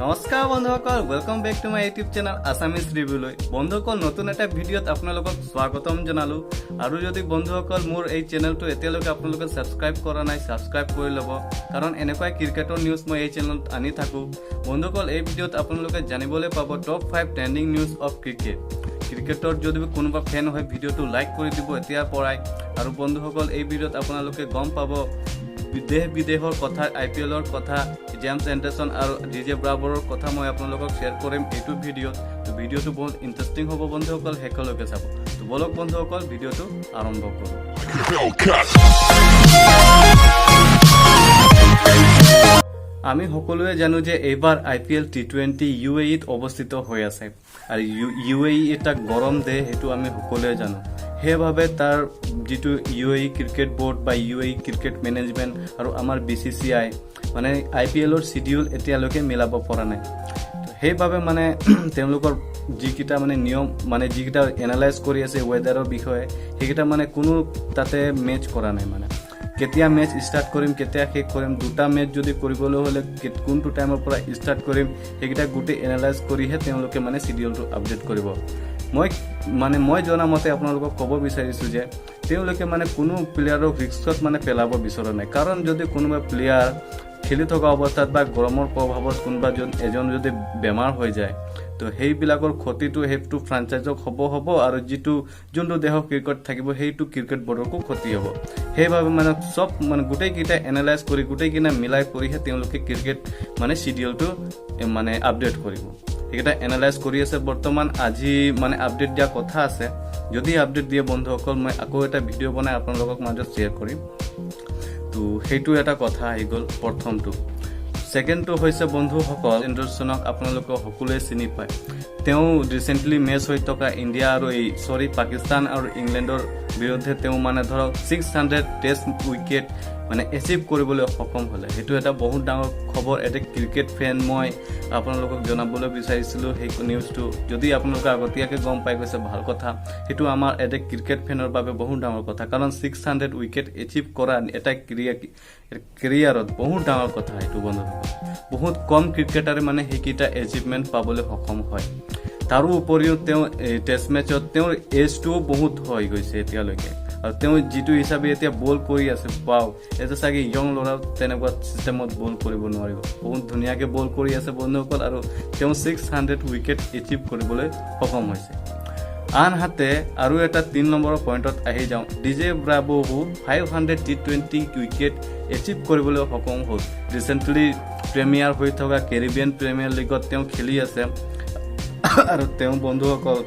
নমস্কাৰ বন্ধুসকল, welcome back to my YouTube channel Assamese ৰিভিউলৈ। বন্ধুসকল, নতুন এটা ভিডিঅ'ত আপোনালোকক স্বাগতম জনালো। আৰু যদি বন্ধুসকল মোৰ এই চেনেলটো এতিয়ালৈকে আপোনালোকে সাবস্ক্ৰাইব কৰা নাই, সাবস্ক্ৰাইব কৰি ল'ব, কাৰণ এনেকুৱা ক্ৰিকেটৰ নিউজ মই এই চেনেলত আনি থাকোঁ। বন্ধুসকল, এই ভিডিঅ'ত আপোনালোকে জানিবলৈ পাব টপ 5 ট্ৰেণ্ডিং নিউজ অফ ক্ৰিকেটৰ যদি কোনোবা ফেন হয় ভিডিঅ'টো লাইক কৰি দিব এতিয়াৰ পৰাই। আৰু বন্ধুসকল, এই ভিডিঅ'ত আপোনালোকে গম পাব দেশ বিদেশৰ কথা, IPLৰ কথা, জেমছ এণ্ডাৰছন আৰু DJ ব্ৰাভোৰৰ কথা মই আপোনালোকক শ্বেয়াৰ কৰিম এইটো ভিডিঅ'ত। তো ভিডিঅ'টো বহুত ইণ্টাৰেষ্টিং হ'ব বন্ধুসকল, শেষলৈকে চাব। তো বলক বন্ধুসকল, ভিডিঅ'টো আৰম্ভ কৰোঁ। আমি সকলোৱে জানো যে এইবাৰ IPL T20 UAEত অৱস্থিত হৈ আছে আৰু UAE এটা গৰম দেশ, সেইটো আমি সকলোৱে জানো। সেইবাবে তাৰ যিটো UAE ক্ৰিকেট বোৰ্ড বা UAE ক্ৰিকেট মেনেজমেণ্ট আৰু আমাৰ BCCI মানে IPLৰ শিডিউল এতিয়ালৈকে মিলাব পৰা নাই। সেইবাবে মানে তেওঁলোকৰ যিকেইটা মানে নিয়ম মানে যিকেইটা এনালাইজ কৰি আছে ৱেডাৰৰ বিষয়ে, সেইকেইটা মানে কোনো তাতে মেচ কৰা নাই। মানে কেতিয়া মেচ ষ্টাৰ্ট কৰিম, কেতিয়া শেষ কৰিম, দুটা মেচ যদি কৰিবলৈ হ'লে কোনটো টাইমৰ পৰা ষ্টাৰ্ট কৰিম, সেইকেইটা গোটেই এনালাইজ কৰিহে তেওঁলোকে মানে শিডিউলটো আপডেট কৰিব। মই জনা মতে আপোনালোকক ক'ব বিচাৰিছোঁ যে তেওঁলোকে মানে কোনো প্লেয়াৰক ৰিস্কত মানে পেলাব বিচৰা নাই। কাৰণ যদি কোনোবা প্লেয়াৰ খেলি থকা অৱস্থাত বা গৰমৰ প্ৰভাৱত কোনোবা এজন যদি বেমাৰ হৈ যায়, তো সেইবিলাকৰ ক্ষতিটো সেইটো ফ্ৰাঞ্চাইজক হ'ব আৰু যোনটো দেশৰ ক্ৰিকেট থাকিব সেইটো ক্ৰিকেট বৰ্ডকো ক্ষতি হ'ব। সেইবাবে মানে চব মানে গোটেইকেইটা এনালাইজ কৰি গোটেইকেইটা মিলাই কৰিহে তেওঁলোকে ক্ৰিকেট মানে শিডিউলটো মানে আপডেট কৰিব। সেইকেইটা এনালাইজ কৰি আছে বৰ্তমান। আজি মানে আপডেট দিয়া কথা আছে। যদি আপডেট দিয়ে বন্ধুসকল, মই আকৌ এটা ভিডিঅ' বনাই আপোনালোকক মাজত শ্বেয়াৰ কৰিম। তো সেইটো এটা কথা আহি গ'ল প্ৰথমটো। ছেকেণ্ডটো হৈছে বন্ধুসকল, এণ্ডাৰছনক আপোনালোকে সকলোৱে চিনি পায়। তেওঁ ৰিচেণ্টলি মেচ হৈ থকা ইণ্ডিয়া আৰু পাকিস্তান আৰু ইংলেণ্ডৰ বিৰুদ্ধে তেওঁ মানে ধৰক 600 টেষ্ট উইকেট মানে এচিভ কৰিবলৈ সক্ষম হ'লে। সেইটো এটা বহুত ডাঙৰ খবৰ। এটা ক্ৰিকেট ফেন মই আপোনালোকক জনাবলৈ বিচাৰিছিলোঁ সেই নিউজটো। যদি আপোনালোকে আগতীয়াকৈ গম পাই গৈছে ভাল কথা। সেইটো আমাৰ এটা ক্ৰিকেট ফেনৰ বাবে বহুত ডাঙৰ কথা, কাৰণ 600 উইকেট এচিভ কৰা এটা কেৰিয়াৰত বহুত ডাঙৰ কথা। সেইটো বন্ধুসকল, বহুত কম ক্ৰিকেটাৰে মানে সেইকেইটা এচিভমেণ্ট পাবলৈ সক্ষম হয়। তাৰো উপৰিও তেওঁ টেষ্ট মেচত তেওঁৰ এজটোও বহুত হৈ গৈছে এতিয়ালৈকে। আৰু তেওঁ যিটো হিচাপে এতিয়া বল কৰি আছে, এটা চাগে য়ং ল'ৰা তেনেকুৱা চিষ্টেমত বল কৰিব নোৱাৰিব। বহুত ধুনীয়াকৈ বল কৰি আছে বন্ধুসকল, আৰু তেওঁ 600 উইকেট এচিভ কৰিবলৈ সক্ষম হৈছে। আনহাতে আৰু এটা 3 নম্বৰৰ পইণ্টত আহি যাওঁ। DJ ব্ৰাভোও 500 T20 উইকেট এচিভ কৰিবলৈ সক্ষম হ'ল। ৰিচেণ্টলি প্ৰিমিয়াৰ হৈ থকা কেৰিবিয়ান প্ৰিমিয়াৰ লীগত তেওঁ খেলি আছে আৰু তেওঁ বন্ধুসকল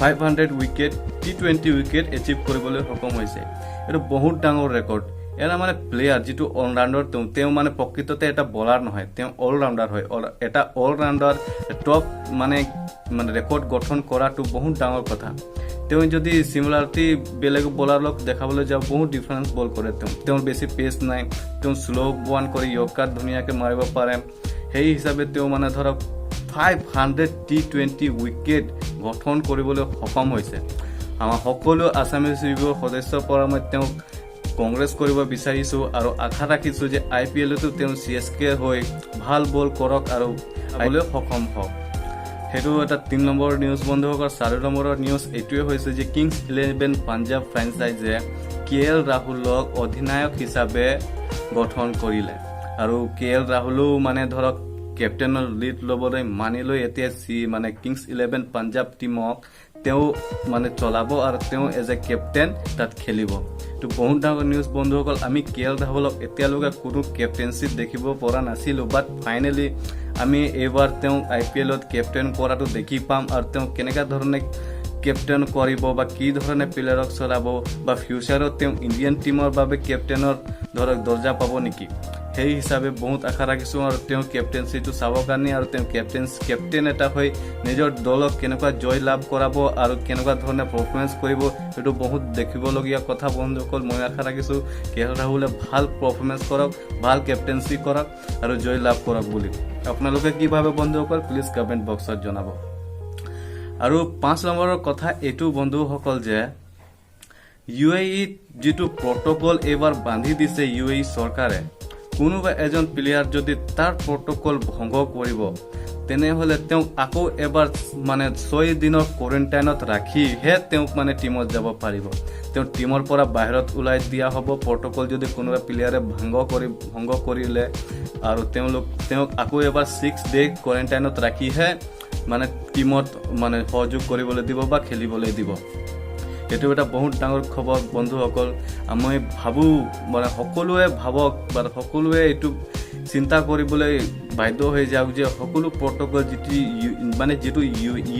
500 উইকেট T20 উইকেট এচিভ কৰিবলৈ সক্ষম হৈছে। এইটো বহুত ডাঙৰ ৰেকৰ্ড। এটা মানে প্লেয়াৰ যিটো অলৰাউণ্ডাৰ, তেওঁ মানে প্ৰকৃততে এটা বলাৰ নহয়, তেওঁ অলৰাউণ্ডাৰ হয়। এটা অলৰাউণ্ডাৰ টপ মানে ৰেকৰ্ড গঠন কৰাটো বহুত ডাঙৰ কথা। তেওঁ যদি চিমিলাৰিটি বেলেগ বলাৰক দেখাবলৈ যাওঁ, বহুত ডিফাৰেঞ্চ বল কৰে। তেওঁৰ বেছি পেচ নাই, তেওঁ শ্ল' ওৱান কৰি য়ৰ্কাৰ ধুনীয়াকৈ মাৰিব পাৰে। সেই হিচাপে তেওঁ মানে ধৰক 500 T20 উইকেট গঠন কৰিবলৈ সক্ষম হৈছে। আমাৰ সকলো আছামিজ ৰিভিউৰ সদস্যৰ পৰা মই তেওঁক কংগ্ৰেছ কৰিব বিচাৰিছোঁ আৰু আশা ৰাখিছোঁ যে IPLতো তেওঁ CSK হৈ ভাল বল কৰক আৰু আহিবলৈ সক্ষম হওক। সেইটো এটা 3 নম্বৰ নিউজ বন্ধুসকল। 4 নম্বৰৰ নিউজ এইটোৱে হৈছে যে কিংছ 11 পাঞ্জাৱ ফ্ৰেঞ্চাইজে KL ৰাহুলক অধিনায়ক হিচাপে গঠন কৰিলে। আৰু KL ৰাহুলেও মানে ধৰক কেপ্টেইনৰ লিড ল'বলৈ মানি লৈ এতিয়া মানে কিংছ 11 পাঞ্জাৱ টীমক তেওঁ মানে চলাব আৰু তেওঁ এজ এ কেপ্টেইন তাত খেলিব। তো বহুত ডাঙৰ নিউজ বন্ধুসকল। আমি KL ৰাহুলক এতিয়ালৈকে কোনো কেপ্টেইনশ্বিপ দেখিব পৰা নাছিলোঁ, বাট ফাইনেলি আমি এইবাৰ তেওঁক IPLত কেপ্টেইন কৰাটো দেখি পাম। আৰু তেওঁ কেনেকুৱা ধৰণে কেপ্টেইন কৰিব বা কি ধৰণে প্লেয়াৰক চলাব, বা ফিউচাৰত তেওঁ ইণ্ডিয়ান টীমৰ বাবে কেপ্টেইনৰ ধৰক দৰ্জা পাব নেকি, সেই হিচাপে বহুত আশা ৰাখিছোঁ। আৰু তেওঁ কেপ্টেইনশ্বিপটো চাবৰ কাৰণে আৰু তেওঁ কেপ্টেইন এটা হৈ নিজৰ দলক কেনেকুৱা জয় লাভ কৰাব আৰু কেনেকুৱা ধৰণে পাৰফৰ্মেঞ্চ কৰিব, সেইটো বহুত দেখিবলগীয়া কথা বন্ধুসকল। মই আশা ৰাখিছোঁ KL ৰাহুলে ভাল পাৰফৰ্মেঞ্চ কৰক, ভাল কেপ্টেইনশ্বিপ কৰক আৰু জয় লাভ কৰক বুলি। আপোনালোকে কি ভাবে বন্ধুসকল, প্লিজ কমেণ্ট বক্সত জনাব। আৰু 5 নম্বৰৰ কথা এইটো বন্ধুসকল যে UAE যিটো প্ৰট'কল এইবাৰ বান্ধি দিছে UAE চৰকাৰে, কোনোবা এজন প্লেয়াৰ যদি তাৰ প্ৰট'কল ভংগ কৰিব তেনেহ'লে তেওঁক আকৌ এবাৰ মানে 6 দিনৰ কোৱাৰেণ্টাইনত ৰাখিহে তেওঁক মানে টিমত যাব পাৰিব। তেওঁ টিমৰ পৰা বাহিৰত ওলাই দিয়া হ'ব প্ৰট'কল যদি কোনোবা প্লেয়াৰে ভংগ কৰিলে, আৰু তেওঁক আকৌ এবাৰ 6 ডে কোৱাৰেণ্টাইনত ৰাখিহে মানে টিমত মানে সহযোগ কৰিবলৈ দিব বা খেলিবলৈ দিব। এইটো এটা বহুত ডাঙৰ খবৰ বন্ধুসকল। মই ভাবোঁ মানে সকলোৱে ভাবক বা সকলোৱে এইটো চিন্তা কৰিবলৈ বাধ্য হৈ যাওক যে সকলো প্ৰট'কল যিটো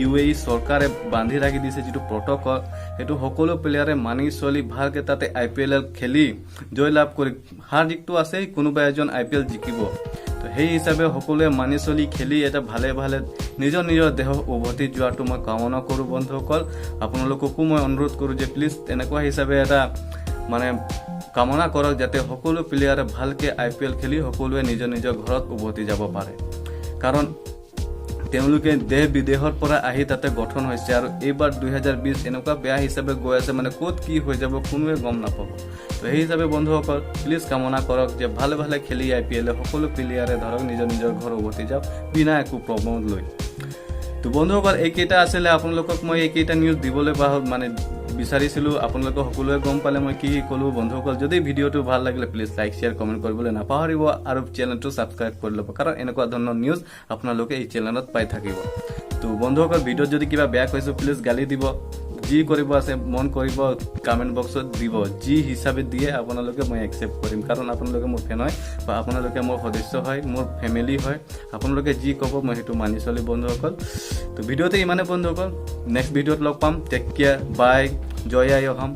UAE চৰকাৰে বান্ধি ৰাখি দিছে, যিটো প্ৰট'কল সেইটো সকলো প্লেয়াৰে মানি চলি ভালকৈ তাতে IPL খেলি জয়লাভ কৰি, হাৰ জিকটো আছেই, কোনোবা এজন IPL জিকিব। তো সেই হিচাপে সকলোৱে মানি চলি খেলি এটা ভালে নিজৰ দেহ উভতি যোৱাটো মই কামনা কৰোঁ বন্ধুসকল। আপোনালোককো মই অনুৰোধ কৰোঁ যে প্লিজ তেনেকুৱা হিচাপে এটা মানে কামনা কৰক যাতে সকলো প্লেয়াৰে ভালকৈ IPL খেলি সকলোৱে নিজৰ ঘৰত উভতি যাব পাৰে। কাৰণ তেওঁলোকে দেশ বিদেশৰ পৰা আহি তাতে গঠন হৈছে, আৰু এইবাৰ 2020 এনেকুৱা বেয়া হিচাপে গৈ আছে, মানে ক'ত কি হৈ যাব কোনোৱে গম নাপাব। তো সেই হিচাপে বন্ধুসকল প্লিজ কামনা কৰক যে ভালে খেলি IPL সকলো প্লেয়াৰে ধৰক নিজৰ ঘৰ উভতি যাওক বিনা একো প্ৰব্লেম লৈ। তো বন্ধুসকল এইকেইটা আছিলে আপোনালোকক মই এইকেইটা নিউজ দিবলৈ মানে বিচাৰিছিলোঁ। আপোনালোকে সকলোৱে গম পালে মই কি ক'লোঁ বন্ধুসকল। যদি ভিডিঅ'টো ভাল লাগিলে প্লিজ লাইক শ্বেয়াৰ কমেণ্ট কৰিবলৈ নাপাহৰিব, আৰু চেনেলটো ছাবস্ক্ৰাইব কৰি ল'ব, কাৰণ এনেকুৱা ধৰণৰ নিউজ আপোনালোকে এই চেনেলত পাই থাকিব। তো বন্ধুসকল ভিডিঅ'ত যদি কিবা বেয়া কৈছোঁ প্লিজ গালি দিব, যি কৰিব আছে মন কৰিব কমেণ্ট বক্সত দিব, যি হিচাপে দিয়ে আপোনালোকে মই একচেপ্ট কৰিম, কাৰণ আপোনালোকে মোৰ ফেন হয় বা আপোনালোকে মোৰ সদস্য হয়, মোৰ ফেমিলি হয়। আপোনালোকে যি ক'ব মই সেইটো মানি চলি বন্ধুসকল। তো ভিডিঅ'তে ইমানে বন্ধুসকল, নেক্সট ভিডিঅ'ত লগ পাম। টেক কেয়াৰ, বাই, জয় আই অসম।